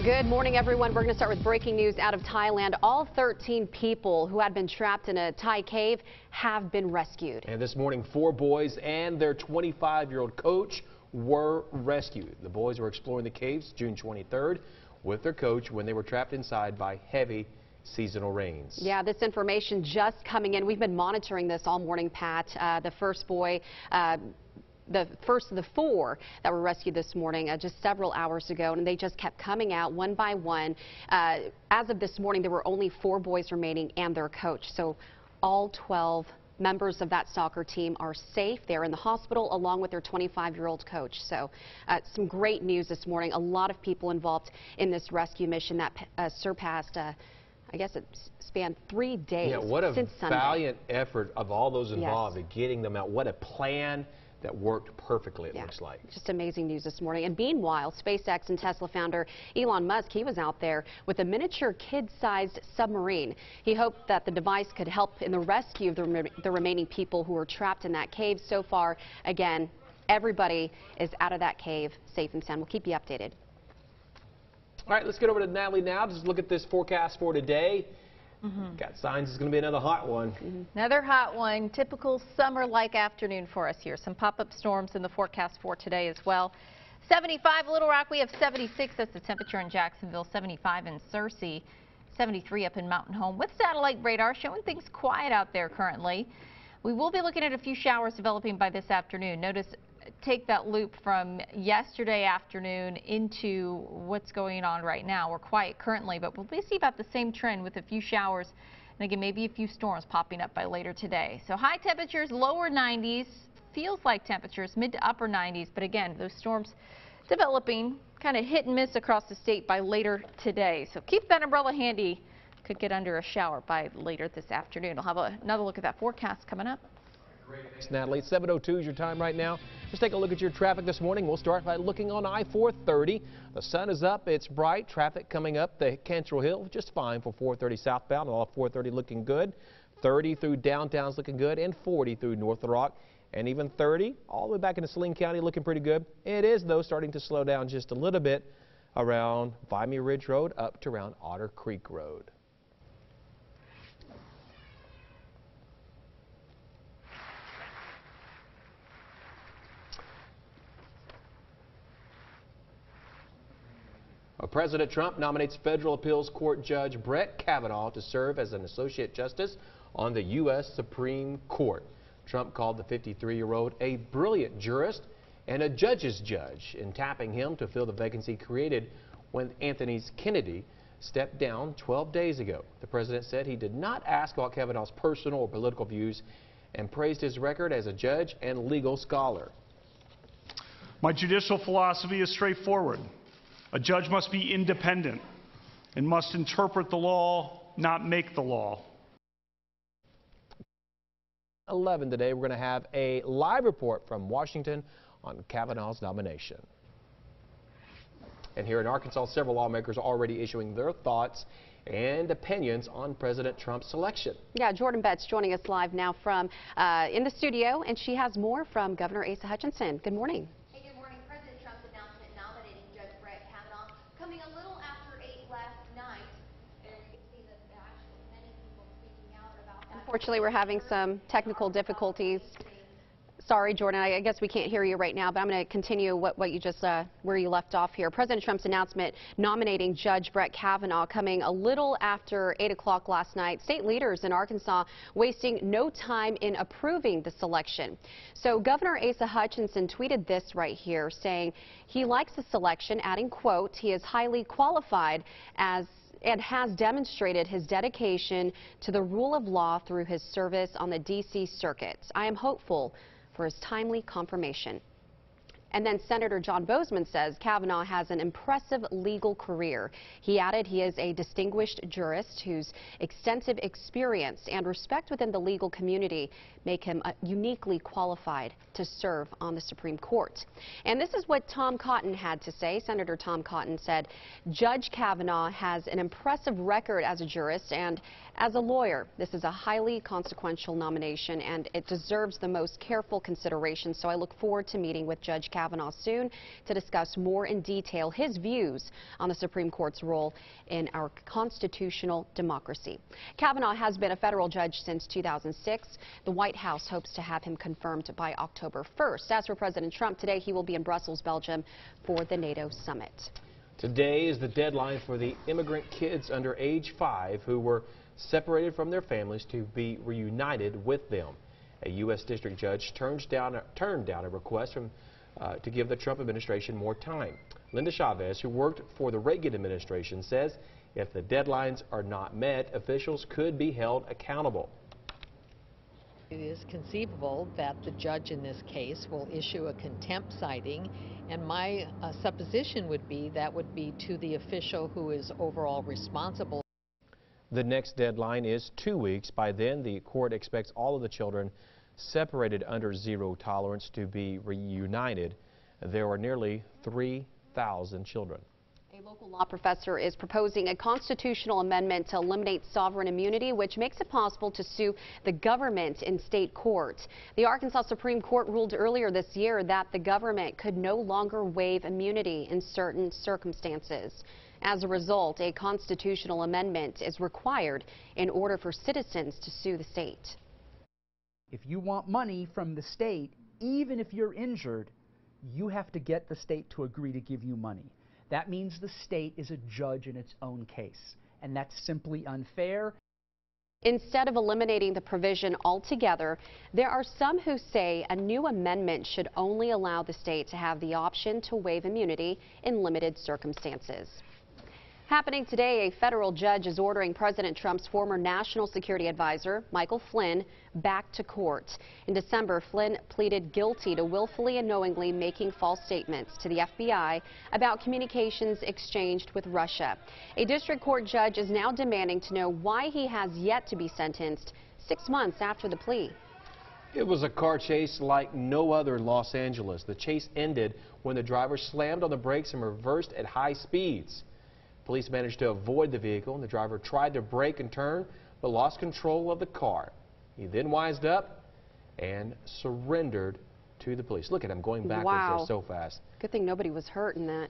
Good morning, everyone. We're going to start with breaking news out of Thailand. All 13 people who had been trapped in a Thai cave have been rescued. And this morning, 4 boys and their 25-year-old coach were rescued. The boys were exploring the caves June 23rd with their coach when they were trapped inside by heavy seasonal rains. Yeah, this information just coming in. We've been monitoring this all morning, Pat. The first boy, the first of the 4 that were rescued this morning just several hours ago, and they just kept coming out one by one. As of this morning, there were only 4 boys remaining and their coach. So all 12 members of that soccer team are safe. They're in the hospital along with their 25-year-old coach. So some great news this morning. A lot of people involved in this rescue mission that surpassed I guess it spanned 3 days. Yeah, what a since Sunday. Valiant effort of all those involved in getting them out. What a plan that worked perfectly, it looks like. Just amazing news this morning. And meanwhile, SpaceX and Tesla founder Elon Musk, he was out there with a miniature kid-sized submarine. He hoped that the device could help in the rescue of the remaining people who were trapped in that cave. So far, again, everybody is out of that cave safe and sound. We'll keep you updated. All right, let's get over to Natalie now. Just look at this forecast for today. Got signs it's going to be another hot one. Another hot one. Typical summer-like afternoon for us here. Some pop-up storms in the forecast for today as well. 75 Little Rock. We have 76. That's the temperature in Jacksonville. 75 in Searcy. 73 up in Mountain Home. With satellite radar showing things quiet out there currently. We will be looking at a few showers developing by this afternoon. Notice, take that loop from yesterday afternoon into what's going on right now. We're quiet currently, but we'll see about the same trend with a few showers and again maybe a few storms popping up by later today. So high temperatures, lower 90s, feels like temperatures mid to upper 90s, but again those storms developing kind of hit and miss across the state by later today. So keep that umbrella handy. Could get under a shower by later this afternoon. I'll have another look at that forecast coming up. Thanks, Natalie. 7:02 is your time right now. Let's take a look at your traffic this morning. We'll start by looking on I-430. The sun is up. It's bright. Traffic coming up the Cantrell Hill just fine for 430 southbound. All 430 looking good. 30 through downtown's looking good, and 40 through North Little Rock, and even 30 all the way back into Saline County looking pretty good. It is, though, starting to slow down just a little bit around Vimy Ridge Road up to around Otter Creek Road. President Trump nominates federal appeals court judge Brett Kavanaugh to serve as an associate justice on the U.S. Supreme Court. Trump called the 53-year-old a brilliant jurist and a judge's judge in tapping him to fill the vacancy created when Anthony Kennedy stepped down 12 days ago. The president said he did not ask about Kavanaugh's personal or political views and praised his record as a judge and legal scholar. My judicial philosophy is straightforward. A judge must be independent and must interpret the law, not make the law. 11 today, we're going to have a live report from Washington on Kavanaugh's nomination. And here in Arkansas, several lawmakers are already issuing their thoughts and opinions on President Trump's selection. Yeah, Jordan Betts joining us live now from in the studio, and she has more from Governor Asa Hutchinson. Good morning. Coming a little after 8 last night, and you can see that actually many people speaking out about that. Unfortunately, we're having some technical difficulties. Sorry, Jordan, I guess we can't hear you right now, but I'm going to continue what you just where you left off here. President Trump's announcement nominating Judge Brett Kavanaugh coming a little after 8 o'clock last night. State leaders in Arkansas wasting no time in approving the selection. So Governor Asa Hutchinson tweeted this right here, saying he likes the selection, adding, quote, he is highly qualified and has demonstrated his dedication to the rule of law through his service on the D.C. Circuit. I am hopeful for his timely confirmation. And then Senator John Boozman says Kavanaugh has an impressive legal career. He added he is a distinguished jurist whose extensive experience and respect within the legal community make him uniquely qualified to serve on the Supreme Court. And this is what Tom Cotton had to say. Senator Tom Cotton said, Judge Kavanaugh has an impressive record as a jurist and as a lawyer. This is a highly consequential nomination and it deserves the most careful consideration. So I look forward to meeting with Judge Kavanaugh Kavanaugh soon to discuss more in detail his views on the Supreme Court's role in our constitutional democracy. Kavanaugh has been a federal judge since 2006. The White House hopes to have him confirmed by October 1st. As for President Trump, today he will be in Brussels, Belgium for the NATO summit. Today is the deadline for the immigrant kids under age 5 who were separated from their families to be reunited with them. A U.S. district judge turned down a request to give the Trump administration more time. Linda Chavez, who worked for the Reagan administration, says if the deadlines are not met, officials could be held accountable. It is conceivable that the judge in this case will issue a contempt citing, and my supposition would be that would be to the official who is overall responsible. The next deadline is 2 weeks. By then, the court expects all of the children separated under zero tolerance to be reunited. There are nearly 3,000 children. A local law professor is proposing a constitutional amendment to eliminate sovereign immunity, which makes it possible to sue the government in state court. The Arkansas Supreme Court ruled earlier this year that the government could no longer waive immunity in certain circumstances. As a result, a constitutional amendment is required in order for citizens to sue the state. If you want money from the state, even if you're injured, you have to get the state to agree to give you money. That means the state is a judge in its own case, and that's simply unfair. Instead of eliminating the provision altogether, there are some who say a new amendment should only allow the state to have the option to waive immunity in limited circumstances. Happening today, a federal judge is ordering President Trump's former national security advisor, Michael Flynn, back to court. In December, Flynn pleaded guilty to willfully and knowingly making false statements to the FBI about communications exchanged with Russia. A district court judge is now demanding to know why he has yet to be sentenced 6 months after the plea. It was a car chase like no other in Los Angeles. The chase ended when the driver slammed on the brakes and reversed at high speeds. Police managed to avoid the vehicle, and the driver tried to brake and turn, but lost control of the car. He then wised up and surrendered to the police. Look at him going backwards there so fast. Good thing nobody was hurt in that.